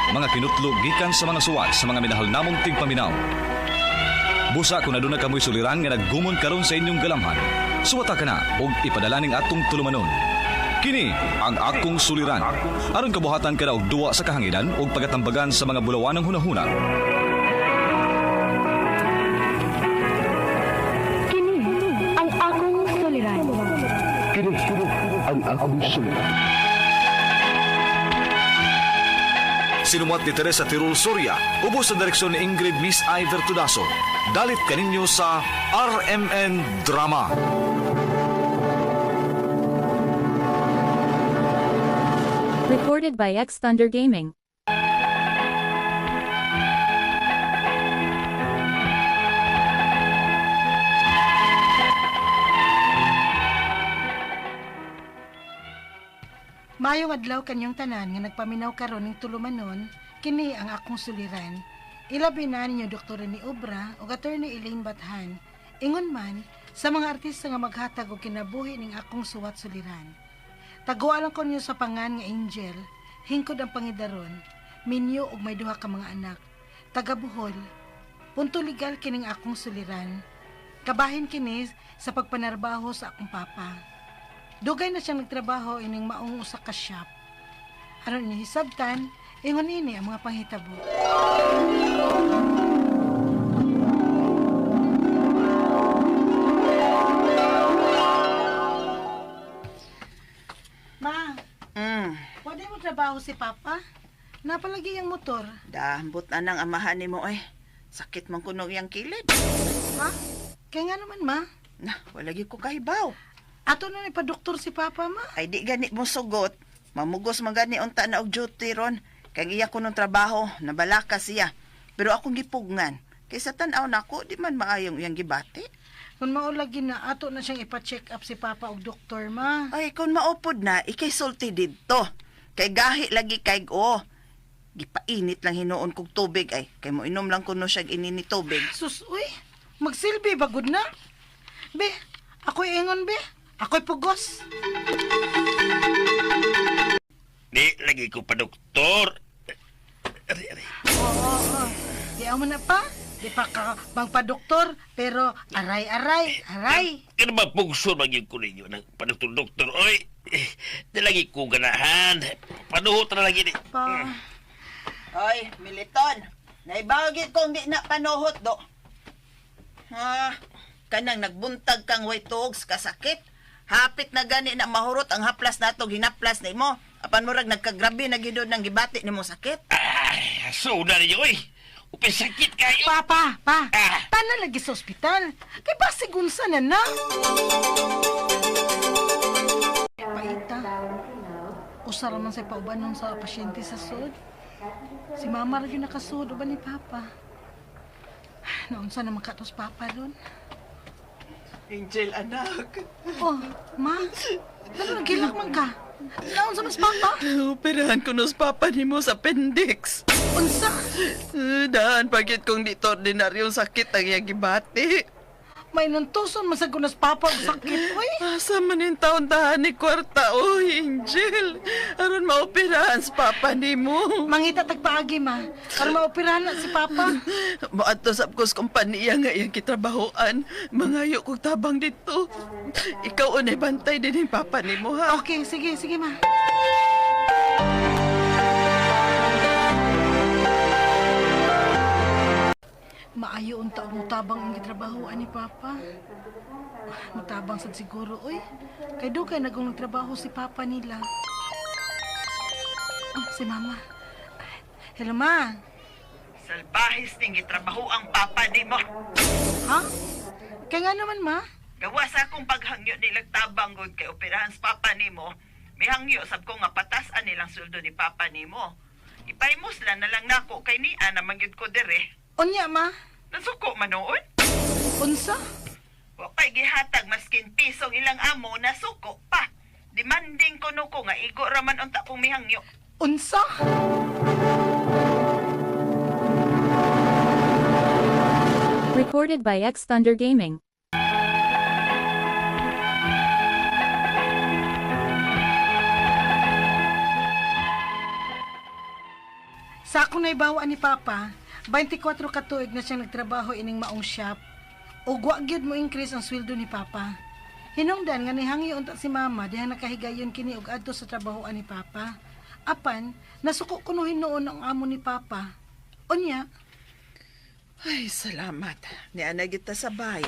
mga kinutlo gikan sa mga suwat sa mga minahal namong tigpaminaw. Busa kung aduna kamoy suliran nga naggumon karon sa inyong galamhan, suwata ka na og ipadala ning atong tulumanon. Kini ang akong suliran. Aron kabuhatan ka na og duwa sa kahanginan og pagatambagan sa mga bulawanong hunahuna. Kini ang akong suliran. Kini ang akong suliran. Sinumat ni Teresa Tirul Soria, ubos sa direksyon ni Ingrid Miss Iver Tudaso. Dalit kaninyo sa RMN Drama. Recorded by X Thunder Gaming. Mayong adlaw kanyang tanan nga nagpaminaw karon ning tulumanon, kini ang akong suliran. Ilabi na ninyo Dr. ni Obra o Attorney Elaine Bathan. Ingon man sa mga artista nga maghatag og kinabuhi ning akong suwat suliran. Tagualan ko niyo sa pangan nga Angel, hingkod ang pangidaron, minyo og may duha ka mga anak. Taga Bohol, punto legal kining akong suliran. Kabahin kini sa pagpanarbaho sa akong papa. Dugay na siyang nagtrabaho ining maong usa ka shop. Aron ni hisabtan, ingon ini ang mga panghitabo. Ma, pwede mo trabaho si Papa? Napalagi ang motor. Dahambot na ng amahan ni mo eh. Sakit man kuno yang kilid. Ha? Kaya nga naman, Ma. Na, walagi ko kahibaw. Ato na pa doktor si Papa, Ma. Ay di gani mo sugot. Mamugos man gani unta na og duty ron. Kaya iya ko nung trabaho, nabalaka siya. Pero akong gipugngan. Kaysa tanaw nako, di man maayong iyang gibati. Kung maulagi na, ato na siyang ipa-check up si Papa og doktor, Ma. Ay, kung maupod na, ikay sulti dito. Kay gahi lagi kay o. Gipainit lang hinuon kog tubig ay. Kay mo inom lang kuno siya inini tubig. Sus, uy, magsilbi, bagod na. Be, ako'y ingon, be. Ako'y pugos. Di, lagi ko pa doktor. Ari. Oo. Di ako na pa. Di pa ka bang pa-doktor, pero aray. Kaya ba pugso maging ko ninyo ng padoktor-doktor? Oy, di lagi ko ganahan. Panuhot na lagi ni. Pa. Oy, Militon. Naibawagit kong di na panuhot do. Ha, kanang nagbuntag kang way tuogs kasakit. Hapit na gani na mahurot ang haplas nato ginaplas na imo. Apan mo rag nagkagrabe na gidod ng gibati nimo sakit. Ay, so na ninyo, oy. Upin sakit kayo. Pa. Ah. Tanan lagi sa ospital. Kay pasigunsa na na. Paita. Usa raman sa paubanon sa pasyente sa sud. Si Mama rin yung nakasud uban ni Papa. Naunsa na makatos Papa ron. Angel, anak. Oh, Ma. Nagilak man ka. Naunsa mas Papa? Operahan ko nos papa nimo sa appendix. Unsa? Daan pagit kong dito ordinaryong sakit ang iyang gibati. May nantuson masagunas Papa ang sakit. Uy. Asa man yung taon tahan ni kwarta, oh Angel. Aron maoperahan sa papa nimo. Mangita tagpaagi, Ma. Para maoperahan na si Papa. Maadto sa kus kompanya nga iyang kitrabahoan. Mangayo kong tabang dito. Ikaw unay bantay din yung papa nimo, ha? Okay, sige, Ma. Maayo unta og mutabang ang gitrabahoan ni Papa. Mutabang sad siguro, oy. Kay dugay nagong nagtrabaho si Papa nila. Oh, si Mama. Hello, Ma. Salbahis ning gitrabaho ang papa nimo. Ha? Kaya nga naman, Ma. Gawa sa akong paghangyo nilang tabang gud kay operahan sa papa nimo. May hangyo sab ko nga patasan nilang sweldo ni papa nimo. Ipaimos lang na lang nako kay ni ana mangyud ko dire. Unya, Ma. Nasuko man noon. Unsa? Wa pa'y gihatag maskin pisong ilang amo nasuko pa. Demanding ko no ko nga igo raman unta kong mihangyo. Unsa? Recorded by X Thunder Gaming. Sa akong naibawaan ni Papa, 24 ka tuig na siyang nagtrabaho ining maong shop. Ug wa gyud mo increase ang sweldo ni Papa. Hinungdan nga nihangi unta si Mama dihang nakahigayon kini og adto sa trabahoan ni Papa. Apan, nasuko kunuhin noon ang amo ni Papa. Unya, Ay, salamat. Niya na kita sabay.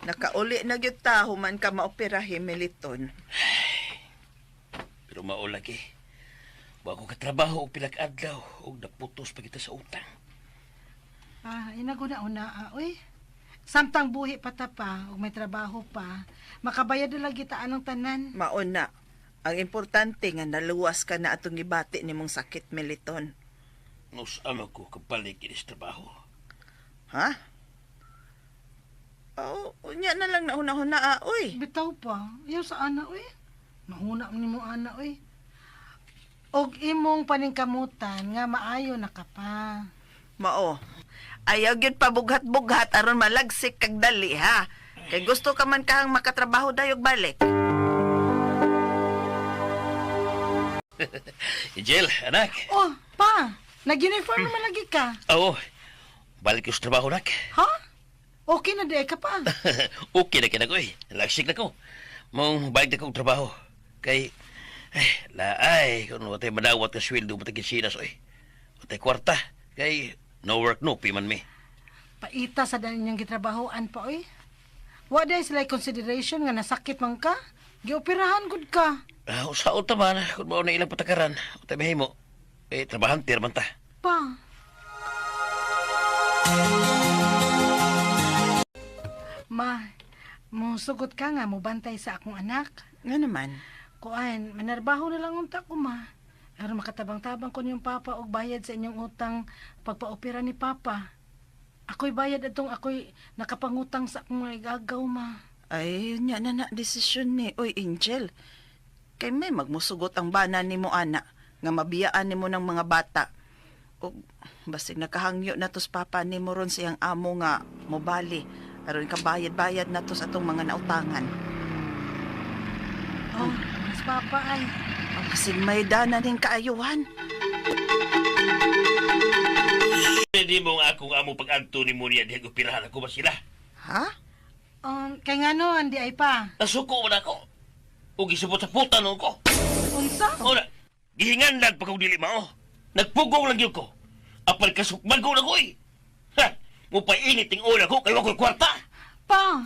Nakauli na gyud ta human ka maoperahi Militon. Pero mao lagi. Wa ko katrabaho og pilag adlaw og naputos pa kita sa utang. inaguna-una, uy. Samtang buhi pa ta pa, ug may trabaho pa, makabayad na lagi ta anong tanan. Mauna. Ang importante nga naluwas ka na atong gibati nimong sakit Militon. Nos ama ko kabalik inis trabaho. Ha? Oo, unya na lang nauna-huna uy. Bitaw pa, ayaw sa ana, uy. Mahuna ni mo ana, uy. Og imong paningkamutan nga maayo na ka pa. Mao. Ayaw gyud pa bughat-bughat aron malagsik kag dali ha. Kay gusto ka man kahang makatrabaho dayog balik. Angel, anak. Oh, pa, nag-uniform naman lagi ka. Oo. Balik ko sa trabaho, anak. Ha? Okay na di ka pa. Okay na kinagoy. Lagsik na ko. Mong balik na kong trabaho. Kay, laay, kung watay manawat ka sweldo, matagin sinas, oy. Watay kwarta. Kay, no work, no piman me. Paita sa dali niyang gitrabahoan pa, uy. Wa day sila consideration nga nasakit man ka. Gioperahan gud ka. Sa uta man, kung mao na ilang patakaran, watay mahimo. Trabahan, man ta. Pa. Ma, musugot ka nga mo bantay sa akong anak. Nga naman. Kuan, manarbaho na lang unta ko, ma. Aron makatabang-tabang ko niyong papa og bayad sa inyong utang pagpaopera ni papa. Ako'y bayad atong ako'y nakapangutang sa akong mga igagaw, ma. Ay, nya na desisyon ni. Oy, Angel. Kay may magmusugot ang bana ni mo, ana. Nga mabiyaan ni mo ng mga bata. O, basig nakahangyo na tos papa ni mo ron siyang amo nga mobali. Aron ka bayad-bayad na tos atong mga nautangan. Oh, mas papa ay. Basig may dana ning kaayuhan. Hindi mo nga akong amo pag-anto ni mo niya dihang upirahan ako ba sila? Ha? Kay nga no, andi ay pa. Nasuko mo na ako. O gisubot sa puta noon ko. Unsa? O na, gihingandan pa kong dili mao. Nagpugong lang yun ko. Apal kasukman ko na ko eh. Ha! Mupay-init ang una ko kayo ako'y kwarta. Pa!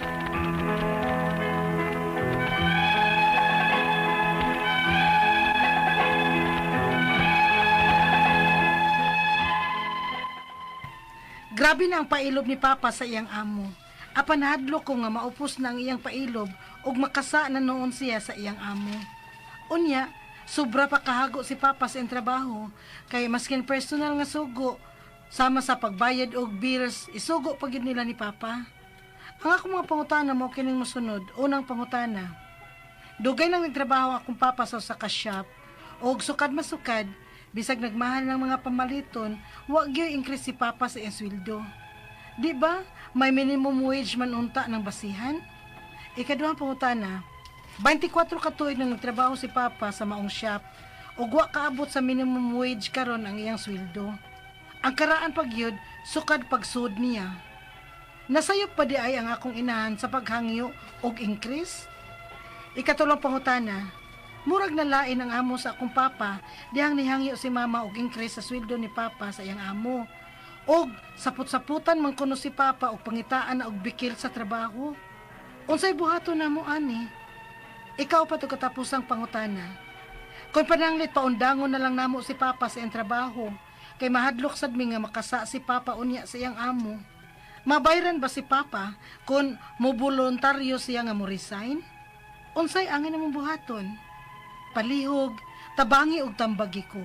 Grabe na ang pailob ni Papa sa iyang amo. Apan hadlo ko nga maupos na ang iyang pailob ug makasa na noon siya sa iyang amo. Unya, sobra pa kahago si Papa sa iyang trabaho kay maskin personal nga sugo sama sa pagbayad og bills isugo pa gyud nila ni Papa. Ang akong mga pangutana mo kining mosunod. Unang pangutana. Dugay nang nagtrabaho akong papa sa usa ka shop og sukad masukad bisag nagmahal ng mga pamaliton, wa gyud increase si Papa sa iyang sweldo. Di ba? May minimum wage man unta ng basihan? Ikaduhang pangutana. 24 ka tuig nang nagtrabaho si Papa sa maong shop ug wa kaabot sa minimum wage karon ang iyang sweldo. Ang karaan pagyud sukad pagsud niya. Nasayop pa di ay ang akong inahan sa paghangyo og increase? Ikatulong pangutana. Murag na lain ang amo sa akong papa dihang nihangyo si mama og increase sa sweldo ni papa sa iyang amo. Og saput-saputan man kuno si papa og pangitaan na og bikil sa trabaho. Unsay buhaton namo ani? Ikaw pa to katapusang pangutana. Kung pananglit paundangon na lang namo si papa sa iyang trabaho, kay mahadlok sad mi nga makasa si papa unya sa iyang amo. Mabayran ba si papa kung moboluntaryo siya nga mo resign? Unsay angin namong buhaton? Palihog, tabangi og tambagi ko.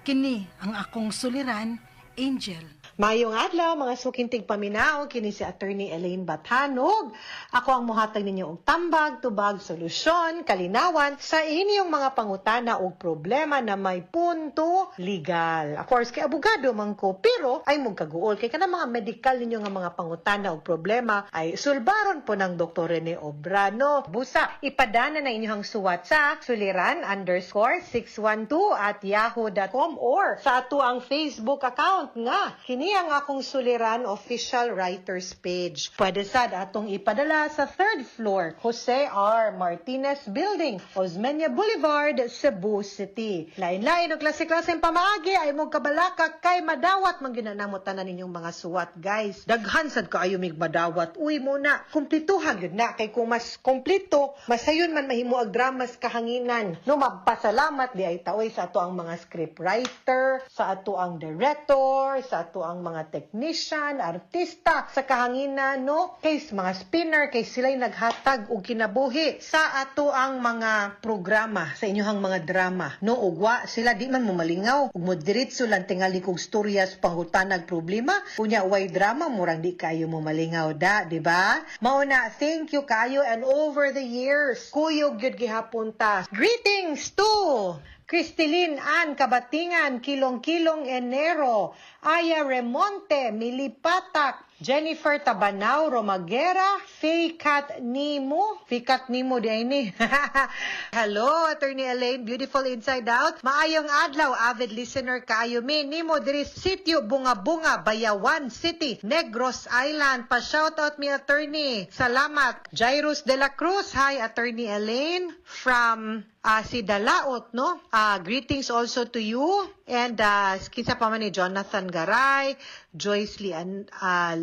Kini ang akong suliran, Angel. Mayong adlaw mga sukintig paminaw kini si Attorney Elaine Bathanog. Ako ang mohatag ninyo og tambag, tubag, solusyon, kalinawan sa inyong mga pangutana o problema na may punto legal. Of course, kay abogado man ko, pero ay mong kaguol kay kana mga medical ninyo nga mga pangutana o problema ay sulbaron po ng Dr. Rene Obra. No? Busa, ipadana na inyong suwat sa suliran_612@yahoo.com or sa ato ang Facebook account nga kini ang akong suliran official writers page. Pwede sad atong ipadala sa 3rd floor, Jose R. Martinez Building, Osmeña Boulevard, Cebu City. Lain-lain o klase-klaseng pamaagi ay mong kabalaka kay madawat man ginanamo tanan ninyong mga suwat, guys. Daghan sad kaayo mig madawat. Uy muna, kumplituhan yun na kay kung mas kumplito, masayon man mahimo ag dramas kahanginan. No, magpasalamat di ay taoy sa ato ang mga scriptwriter, sa ato ang director, sa ato ang mga technician, artista sa kahanginan, no? Kay mga spinner, kay sila'y naghatag og kinabuhi sa ato ang mga programa, sa inyohang mga drama, no? Ugwa sila di man mo malingaw, ug mo diretso lang tingali kog storyas panghutanag problema, unya way drama murang di kayo mo malingaw da, di ba? Mauna, thank you kayo and over the years, kuyog gyud gihapon ta. Greetings to Cristilin Ann Kabatingan, Kilong-Kilong Enero, Aya Remonte, Milipatak, Jennifer Tabanao, Romagera, Fikat Nimo di ay ni. Hello, Attorney Elaine, beautiful inside out. Maayong adlaw, avid listener kaayo mi. Nimo diri sitio Bunga-Bunga, Bayawan City, Negros Island. Pa-shoutout mi, Attorney. Salamat. Jairus de la Cruz, hi, Attorney Elaine, from si Dalaot, no? Greetings also to you. And kinsa pa man ni Jonathan Garay, Joyce Lee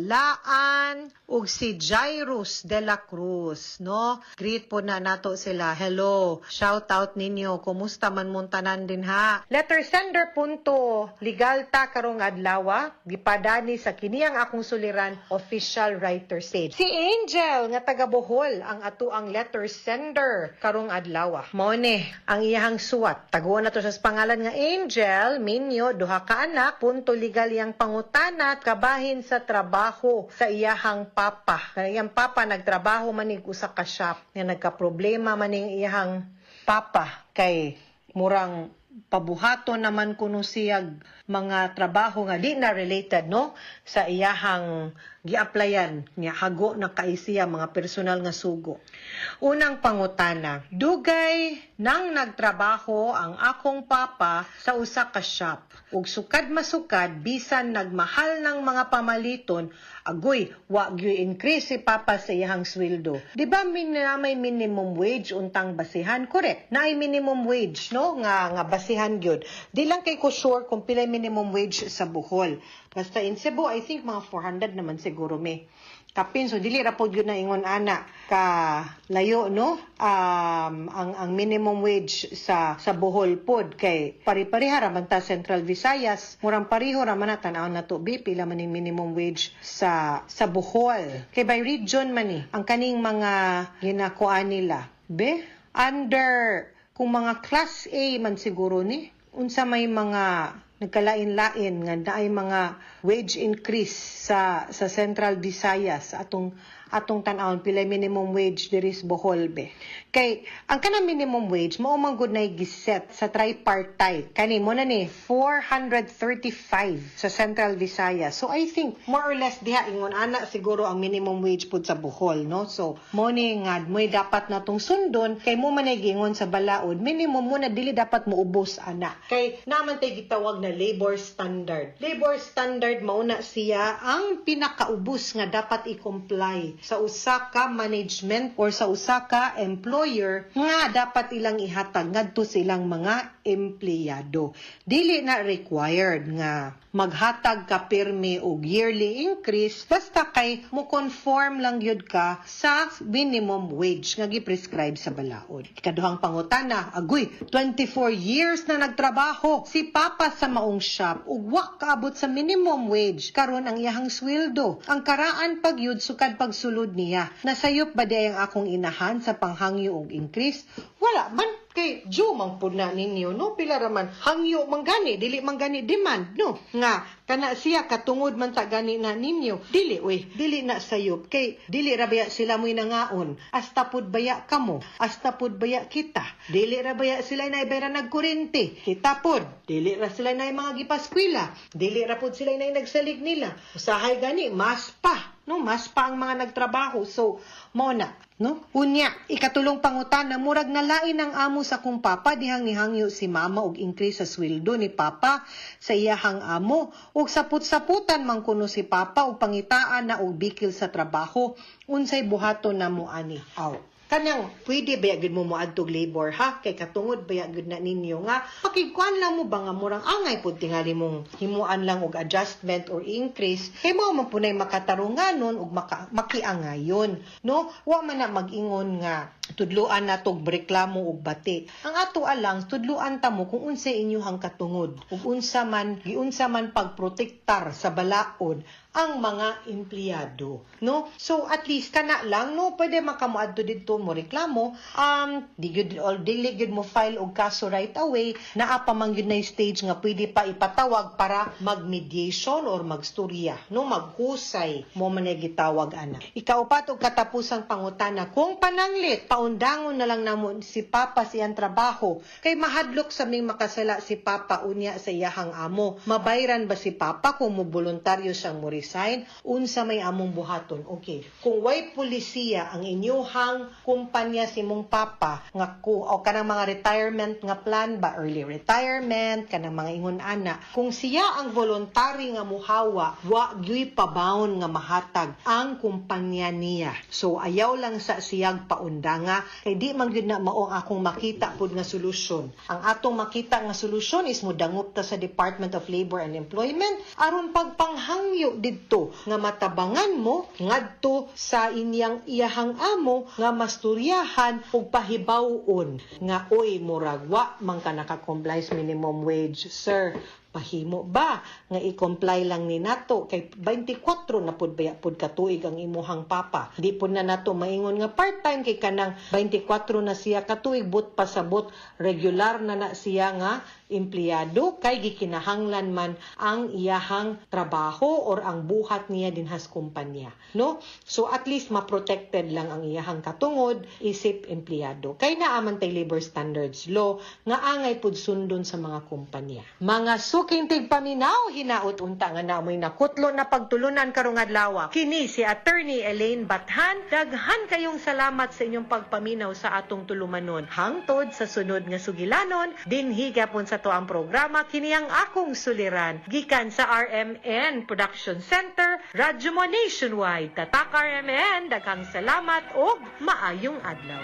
Laan, ug si Jairus de la Cruz, no? Greet po na nato sila. Hello. Shout out ninyo. Kumusta man muntanan din ha? Letter sender punto legal ta karong adlaw, gipadani sa kiniyang akong suliran official writer page. Si Angel nga taga Bohol ang ato ang letter sender karong adlaw. Mao ni ang iyahang suwat. Taguan na to sa pangalan nga Angel Minyo, duha ka anak, punto legal yang pangutana at kabahin sa trabaho sa iyahang papa. Iyang papa nagtrabaho manig usa ka shop nga nagka-problema maning iyahang papa kay murang pabuhaton naman kuno siyag mga trabaho nga di na related, no, sa iyahang gi-applyan niya hago na kaisiya mga personal nga sugo. Unang pangutana, dugay nang nagtrabaho ang akong papa sa usa ka shop ug sukad masukad bisan nagmahal ng mga pamaliton, agoy wa gyud increase si papa sa iyahang sweldo. Di ba may minimum wage untang basihan? Correct. Naay minimum wage, no, nga basihan gyud. Di lang kay ko sure kung pila minimum wage sa Bohol. Basta in Cebu, I think mga 400 naman siguro may kapin. So, dili ra po yun na ingon ana ka layo, no? Ang minimum wage sa Bohol pod kay pari-pariha raman ta Central Visayas. Murang pariho raman na tanaw na to pila man yung minimum wage sa Bohol. Kay by region man ni ang kaning mga ginakuan nila. Under kung mga class A man siguro ni unsa may mga nagkalain-lain nga naay mga wage increase sa Central Visayas atong tan-awon pila minimum wage diri sa Bohol be. Kay ang kanang minimum wage mao man gud nay giset sa tripartite. Kani mo na ni 435 sa Central Visayas. So I think more or less diha ingon ana siguro ang minimum wage pud sa Bohol, no? So mo ni nga mo'y dapat natong sundon kay mo man ay gingon sa balaod minimum mo na dili dapat moubos ana. Kay naman tay gitawag na labor standard. Labor standard mao na siya ang pinakaubos nga dapat i-comply sa usa ka management or sa usa ka employer nga dapat ilang ihatag ngadto sa ilang mga empleyado. Dili na required nga maghatag ka pirmi og yearly increase basta kay mo conform lang gyud ka sa minimum wage nga gi-prescribe sa balaod. Ikaduhang pangutana, agoy 24 years na nagtrabaho si papa sa maong shop ug wa kaabot sa minimum wage karon ang iyahang sweldo. Ang karaan pagyud sukad pagsulod niya. Nasayop ba di ang akong inahan sa panghangyo og increase Wala man kay Diyo man pud na ninyo no pila ra man hangyo man gani dili man gani demand no nga kana siya katungod man sa gani na ninyo dili na sayop kay dili ra baya sila mo'y nangaon hasta pud baya kamo hasta pud baya kita dili ra baya sila na ibera nagkurente kita pud dili ra sila na mga gipaskwela dili ra pud sila na nagsalig nila usahay gani mas pa ang mga nagtrabaho so mo na no unya ikatulong pangutan na murag nalain ang amo sa kung papa dihang nihangyo si mama og increase sa sweldo ni papa sa iyahang amo ug saput-saputan man kuno si papa og pangitaan na og bikil sa trabaho unsay buhaton namo ani aw kanang pwede ba gud mo moadtog labor ha kay katungod ba gud na ninyo nga pakigkuan lang mo ba nga murang angay pud tingali mong himuan lang og adjustment or increase kay mo man punay makatarunganon ug makiangayon no wa man na mag-ingon nga tudluan na tog reklamo og bati ang ato alang tudluan ta mo kung unsay inyohang katungod ug unsa man pagprotektar sa balaod ang mga empleyado no so at least kana lang no pwede makamuadto didto mo reklamo dili gud mo file og kaso right away naa pa man gyud na stage nga pwede pa ipatawag para mag-mediation or magstorya no maghusay mo man ay gitawag ana ikaupat og katapusang pangutana kung pananglit paundangon na lang namo si papa siyang trabaho kay mahadlok sa ming makasala si papa unya sa iyahang amo mabayran ba si papa kung mo voluntaryo siyang mo resign unsa may among buhaton okay kung way polisiya ang inyohang kumpanya si mong papa nga o kanang mga retirement nga plan ba early retirement kanang mga ingon ana kung siya ang voluntary nga muhawa wa gyud pabaon nga mahatag ang kumpanya niya so ayaw lang sa siyang paundanga kay di man gyud na mao akong makita pud nga solusyon ang atong makita nga solusyon is modangop ta sa Department of Labor and Employment aron pagpanghangyo didto nga matabangan mo ngadto sa iyahang amo nga masturyahan ug pahibawon nga oy murag wa man ka naka-comply sa minimum wage sir pahimo ba nga i-comply lang ni nato kay 24 na pud baya pud katuig ang imuhang papa di pud na nato maingon nga part-time kay kanang 24 na siya katuig but pasabot regular na siya nga empleyado kay gikinahanglan man ang iyahang trabaho or ang buhat niya dinhas kumpanya no so at least ma-protected lang ang iyahang katungod isip empleyado kay naaman tay labor standards law nga angay pud sundon sa mga kumpanya mga suking tigpaminaw hinaut unta nga namoy nakutlo na pagtulunan karong adlaw kini si Attorney Elaine Bathan daghan kayong salamat sa inyong pagpaminaw sa atong tulumanon hangtod sa sunod nga sugilanon dinhi gapon sa to ang programa kini ang akong suliran gikan sa RMN Production Center Radyo Mo Nationwide tatak RMN daghang salamat ug maayong adlaw